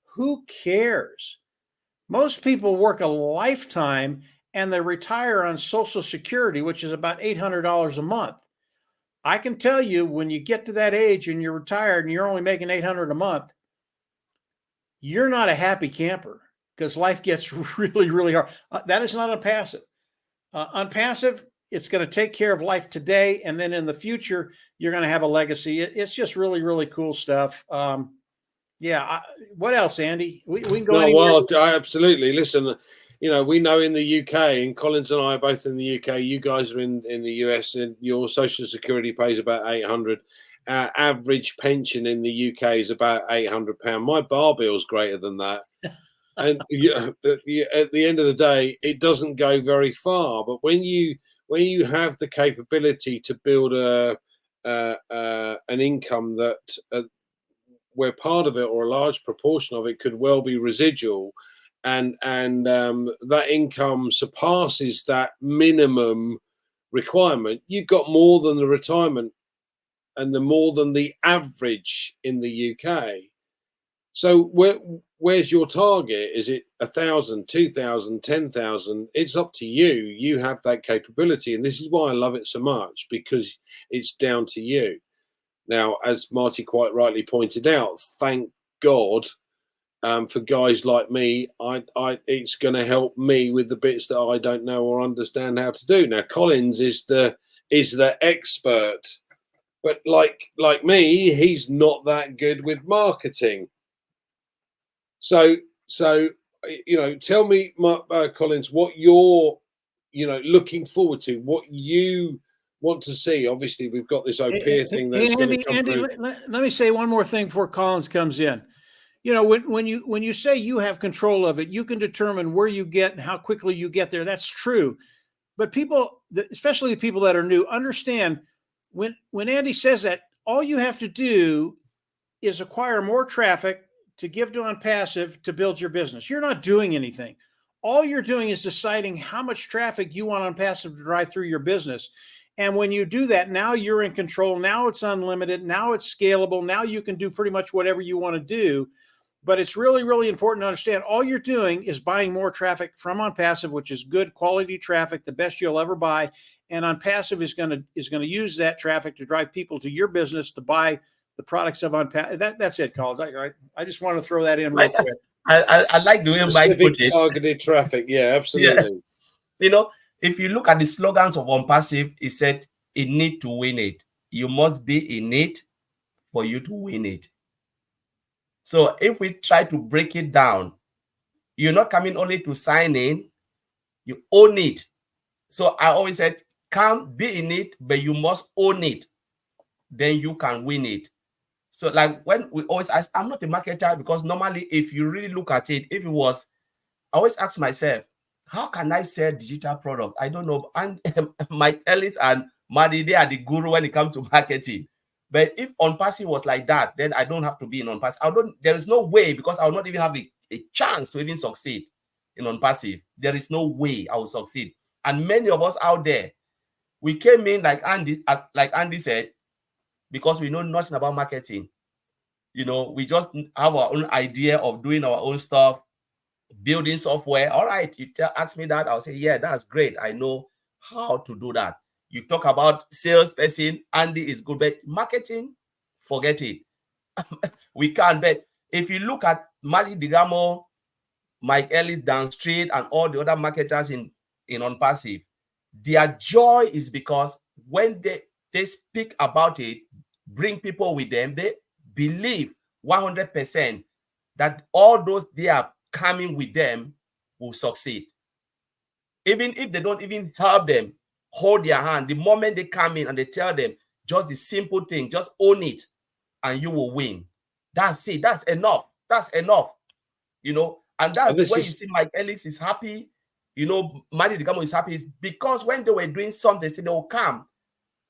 who cares? Most people work a lifetime and they retire on Social Security, which is about $800 a month. I can tell you, when you get to that age and you're retired and you're only making $800 a month, you're not a happy camper, because life gets really, really hard. That is not OnPassive. OnPassive, it's going to take care of life today, and then in the future, you're going to have a legacy. It's just really, really cool stuff. What else, Andy? We can go anywhere. Well, absolutely. Listen, we know in the UK, and Collins and I are both in the UK. You guys are in the US, and your Social Security pays about $800. Our average pension in the UK is about £800. My bar bill's greater than that. And at the end of the day, it doesn't go very far. But when you have the capability to build an income that where part of it, or a large proportion of it, could well be residual, and that income surpasses that minimum requirement, you've got more than the retirement and more than the average in the UK. So where's your target? Is it 1,000, 2,000, 10,000? It's up to you. You have that capability, and this is why I love it so much, because it's down to you. Now, as Marty quite rightly pointed out, thank God for guys like me. It's going to help me with the bits that I don't know or understand how to do. Now, Collins is the expert, but like me, he's not that good with marketing. So tell me, Collins, what you're looking forward to, what you want to see. Obviously, we've got this OPIA thing that's going to come through. Let me say one more thing before Collins comes in. When you say you have control of it, you can determine where you get and how quickly you get there. That's true. But people, especially the people that are new, understand when Andy says that, all you have to do is acquire more traffic to give to OnPassive to build your business. You're not doing anything. All you're doing is deciding how much traffic you want OnPassive to drive through your business. And when you do that, now you're in control. Now it's unlimited. Now it's scalable. Now you can do pretty much whatever you want to do. But it's really, really important to understand all you're doing is buying more traffic from OnPassive, which is good quality traffic, the best you'll ever buy. And OnPassive is going to use that traffic to drive people to your business to buy the products of OnPassive. That's it, Collins. I just want to throw that in real quick. I like the way Mike put it. Targeted traffic. Yeah, absolutely. Yeah. If you look at the slogans of OnPassive, it said, "In need to win it." You must be in it for you to win it. So if we try to break it down, you're not coming only to sign in, you own it. So I always said, come be in it, but you must own it. Then you can win it. So like when we always ask, I'm not a marketer, because normally if you really look at it, if it was, I always ask myself, how can I sell digital products? I don't know. And Mike Ellis and Marty, they are the guru when it comes to marketing. But if OnPassive was like that, then I don't have to be in OnPassive. There is no way, because I will not even have a chance to even succeed in OnPassive. There is no way I will succeed. And many of us out there, we came in like Andy said, because we know nothing about marketing. You know, we just have our own idea of doing our own stuff, building software. All right, you ask me that, I'll say, yeah, that's great. I know how to do that. You talk about salesperson, Andy is good, but marketing, forget it. We can't. But if you look at Marty, Garmo, Mike Ellis, Dan Street, and all the other marketers in OnPassive, their joy is because when they speak about it, bring people with them, they believe 100% that all those they are coming with them will succeed. Even if they don't even help them, hold their hand. The moment they come in and they tell them just the simple thing, just own it and you will win. That's it. That's enough. That's enough. You know, and that's when you see Mike Ellis is happy. You know, Marty Garmo is happy. It's because when they were doing something, they said they will come.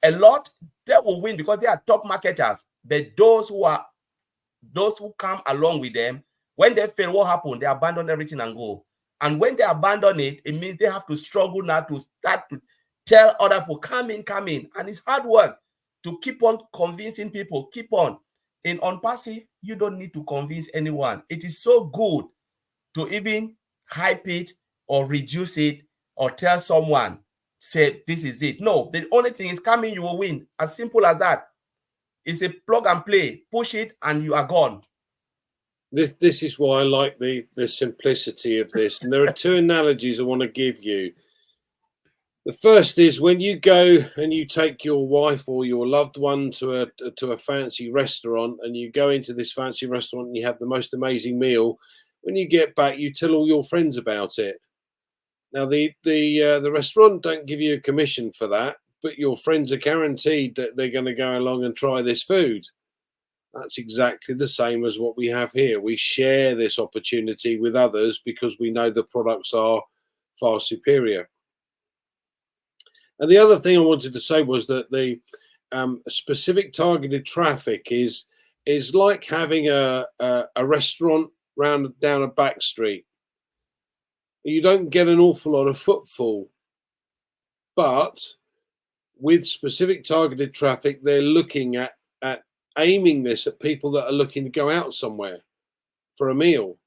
A lot, they will win because they are top marketers. But those who come along with them, when they fail, what happened? They abandon everything and go. And when they abandon it, it means they have to struggle now to start to tell other people, come in. And it's hard work to keep on convincing people, keep on. In OnPassive, you don't need to convince anyone. It is so good to even hype it or reduce it or tell someone, say, this is it. No, the only thing is come in, you will win. As simple as that. It's a plug and play. Push it and you are gone. This is why I like the simplicity of this. And there are two analogies I want to give you. The first is when you go and you take your wife or your loved one to a fancy restaurant, and you go into this fancy restaurant and you have the most amazing meal. When you get back, you tell all your friends about it. Now the restaurant don't give you a commission for that, but your friends are guaranteed that they're going to go along and try this food. That's exactly the same as what we have here. We share this opportunity with others because we know the products are far superior. And the other thing I wanted to say was that the specific targeted traffic is like having a restaurant down a back street. You don't get an awful lot of footfall, but with specific targeted traffic, they're looking at aiming this at people that are looking to go out somewhere for a meal.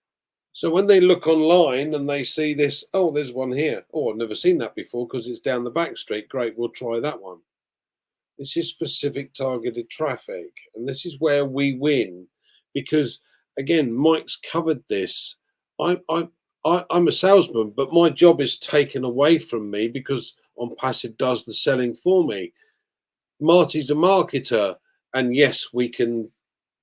So when they look online and they see this, oh, there's one here. Oh, I've never seen that before because it's down the back street. Great, we'll try that one. This is specific targeted traffic. And this is where we win because, again, Mike's covered this. I'm a salesman, but my job is taken away from me because OnPassive does the selling for me. Marty's a marketer. And yes, we can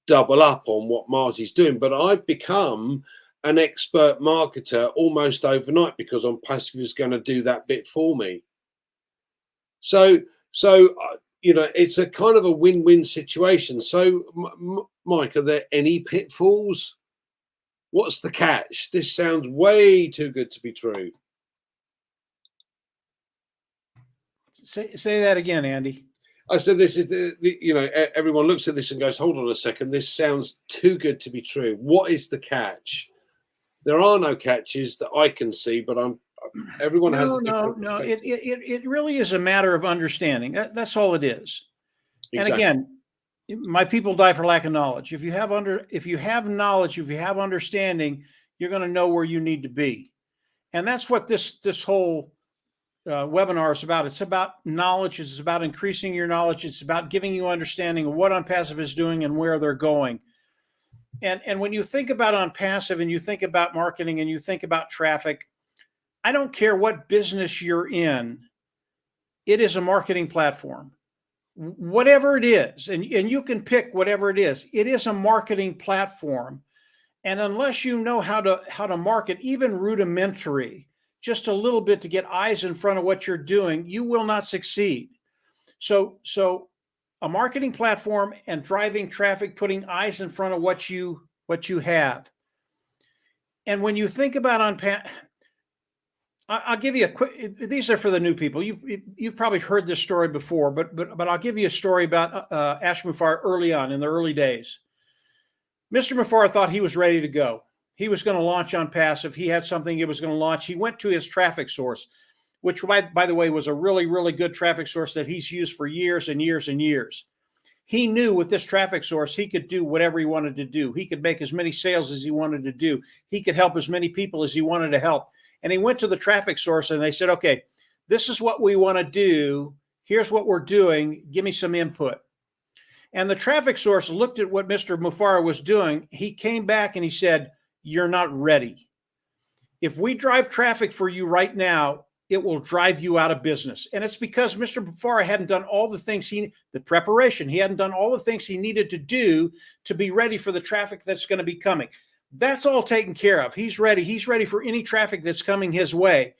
double up on what Marty's doing, but I've become an expert marketer almost overnight because OnPassive is going to do that bit for me. So you know, it's a kind of a win-win situation. So, Mike, are there any pitfalls? What's the catch? This sounds way too good to be true. Say that again, Andy. I said this is, you know, everyone looks at this and goes, hold on a second, this sounds too good to be true. What is the catch? There are no catches that I can see, but everyone has a different perspective. It really is a matter of understanding. That's all it is. Exactly. And again, my people die for lack of knowledge. If you have knowledge, if you have understanding, you're going to know where you need to be. And that's what this whole webinar is about. It's about knowledge. It's about increasing your knowledge. It's about giving you understanding of what OnPassive is doing and where they're going. And when you think about OnPassive and you think about marketing and you think about traffic, I don't care what business you're in, it is a marketing platform. Whatever it is, and you can pick whatever it is a marketing platform. And unless you know how to market, even rudimentary, just a little bit to get eyes in front of what you're doing, you will not succeed. So a marketing platform and driving traffic, putting eyes in front of what you have. And when you think about I'll give you a quick, these are for the new people. You've probably heard this story before, but I'll give you a story about Ash Mufareh early on in the early days. Mr. Mufareh thought he was ready to go. He was going to launch OnPassive. He had something he was going to launch. He went to his traffic source, which by the way was a really, really good traffic source that he's used for years and years and years. He knew with this traffic source, he could do whatever he wanted to do. He could make as many sales as he wanted to do. He could help as many people as he wanted to help. And he went to the traffic source and they said, okay, this is what we want to do. Here's what we're doing. Give me some input. And the traffic source looked at what Mr. Mufareh was doing. He came back and he said, you're not ready. If we drive traffic for you right now, it will drive you out of business. And it's because Mr. Mufareh hadn't done all the things he hadn't done all the things he needed to do to be ready for the traffic that's going to be coming. That's all taken care of. He's ready. He's ready for any traffic that's coming his way.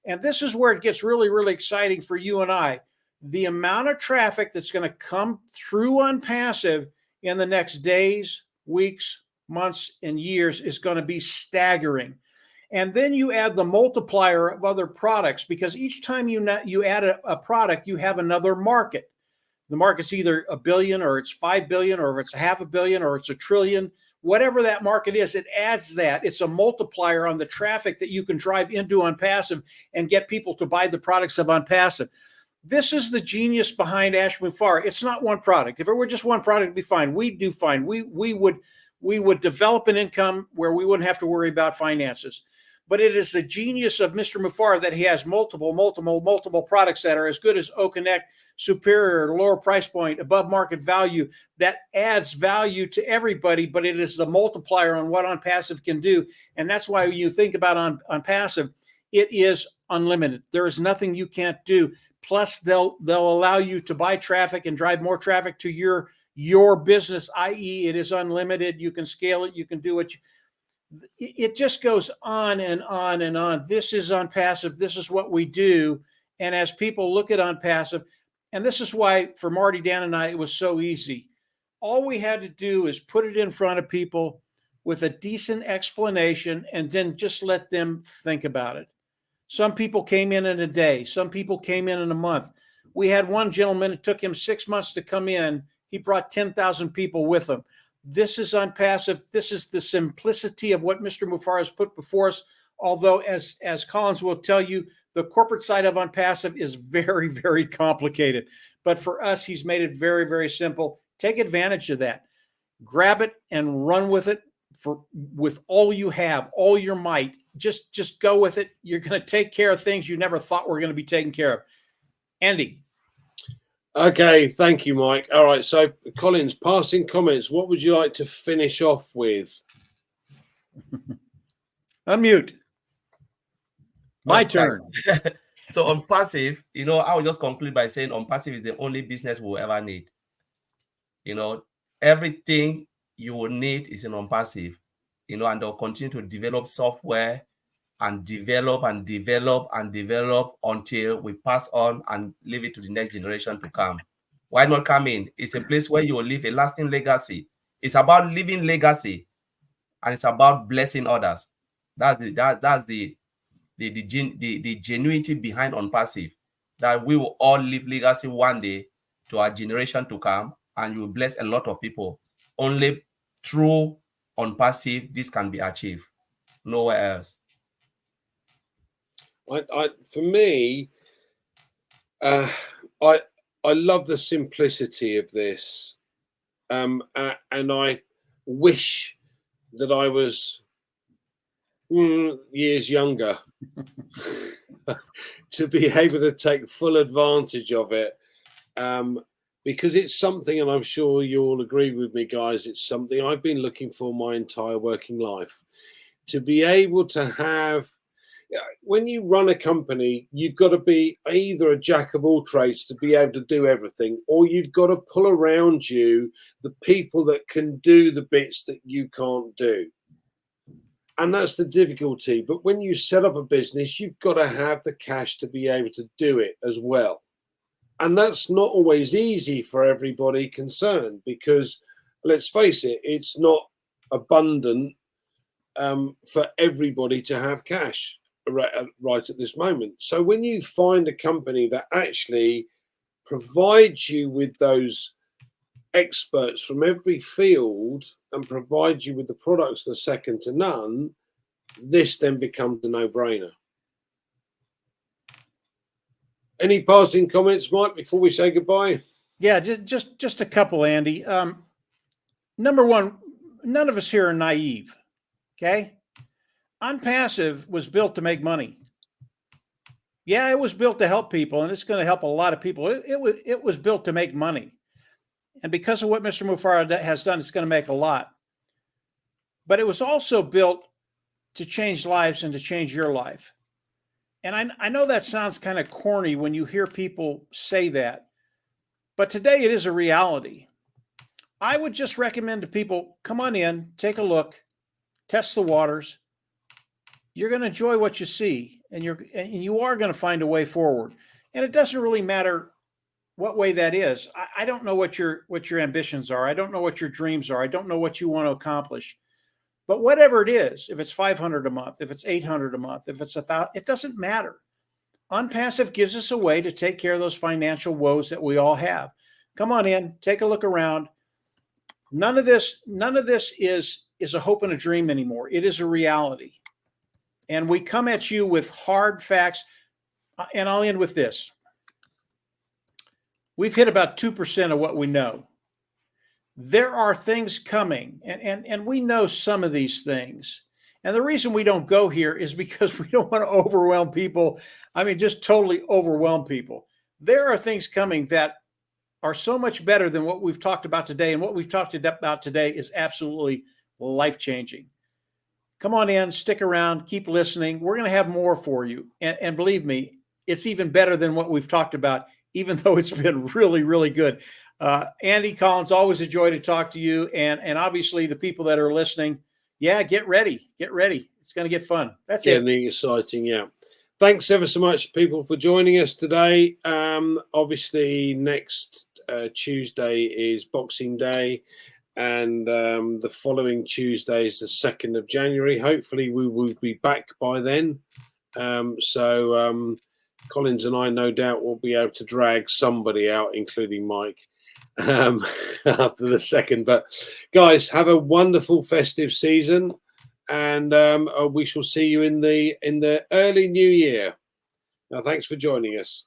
And this is where it gets really, really exciting for you and I. The amount of traffic that's going to come through OnPassive in the next days, weeks, months, and years is going to be staggering. And then you add the multiplier of other products, because each time you add a product, you have another market. The market's either $1 billion or it's $5 billion or it's $500 million or it's $1 trillion. Whatever that market is, it adds that. It's a multiplier on the traffic that you can drive into OnPassive and get people to buy the products of OnPassive. This is the genius behind Ash Mufareh. It's not one product. If it were just one product, it'd be fine. We'd do fine. We would develop an income where we wouldn't have to worry about finances. But it is the genius of Mr. Mufareh that he has multiple products that are as good as OConnect, superior, lower price point, above market value, that adds value to everybody, but it is the multiplier on what OnPassive can do. And that's why when you think about OnPassive, it is unlimited. There is nothing you can't do. Plus, they'll allow you to buy traffic and drive more traffic to your business, i.e. it is unlimited. You can scale it. You can do it. It just goes on and on and on. This is OnPassive. This is what we do. And as people look at OnPassive, and this is why for Marty, Dan, and I, it was so easy. All we had to do is put it in front of people with a decent explanation and then just let them think about it. Some people came in a day. Some people came in a month. We had one gentleman, it took him 6 months to come in. He brought 10,000 people with him. This is OnPassive. This is the simplicity of what Mr. Mufareh has put before us. Although, as Collins will tell you, the corporate side of OnPassive is very, very complicated. But for us, he's made it very, very simple. Take advantage of that. Grab it and run with it with all you have, all your might. Just go with it. You're going to take care of things you never thought were going to be taken care of. Andy. Okay, thank you, Mike. All right, so Collins, passing comments. What would you like to finish off with? Unmute. My turn. So OnPassive, I will just conclude by saying OnPassive is the only business we'll ever need. Everything you will need is in OnPassive, and they'll continue to develop software and develop until we pass on and leave it to the next generation to come. Why not come in? It's a place where you will leave a lasting legacy. It's about leaving legacy, and it's about blessing others. That's the genuinity behind OnPassive, that we will all leave legacy one day to our generation to come, and you will bless a lot of people. Only through OnPassive this can be achieved. Nowhere else. For me, I love the simplicity of this, and I wish that I was years younger to be able to take full advantage of it, because it's something, and I'm sure you all agree with me, guys, it's something I've been looking for my entire working life, to be able to have. When you run a company, you've got to be either a jack of all trades to be able to do everything, or you've got to pull around you the people that can do the bits that you can't do. And that's the difficulty. But when you set up a business, you've got to have the cash to be able to do it as well. And that's not always easy for everybody concerned, because let's face it, it's not abundant for everybody to have cash right at this moment. So when you find a company that actually provides you with those experts from every field and provides you with the products that are second to none, this then becomes a no-brainer. Any passing comments, Mike, before we say goodbye? Yeah, just a couple, Andy. Number one, none of us here are naive. Okay, OnPassive was built to make money. Yeah, it was built to help people, and it's going to help a lot of people. It was built to make money, and because of what Mr. Mufara has done, it's going to make a lot. But it was also built to change lives and to change your life. And I know that sounds kind of corny when you hear people say that, but today it is a reality. I would just recommend to people, come on in, take a look, test the waters. You're going to enjoy what you see, and you are going to find a way forward. And it doesn't really matter what way that is. I don't know what your ambitions are. I don't know what your dreams are. I don't know what you want to accomplish. But whatever it is, if it's $500 a month, if it's $800 a month, if it's $1,000, it doesn't matter. OnPassive gives us a way to take care of those financial woes that we all have. Come on in, take a look around. None of this is a hope and a dream anymore. It is a reality. And we come at you with hard facts. And I'll end with this. We've hit about 2% of what we know. There are things coming, and we know some of these things. And the reason we don't go here is because we don't want to overwhelm people. I mean, just totally overwhelm people. There are things coming that are so much better than what we've talked about today. And what we've talked about today is absolutely life-changing. Come on in, stick around, keep listening. We're going to have more for you. And believe me, it's even better than what we've talked about, even though it's been really, really good. Andy Collins, always a joy to talk to you. And obviously the people that are listening, yeah, get ready. Get ready. It's going to get fun. That's it. Getting exciting, yeah. Thanks ever so much, people, for joining us today. Obviously, next Tuesday is Boxing Day, and the following Tuesday is the 2nd of January. Hopefully, we will be back by then. So Collins and I, no doubt, will be able to drag somebody out, including Mike, after the 2nd. But guys, have a wonderful festive season, and we shall see you in the early new year. Now, thanks for joining us.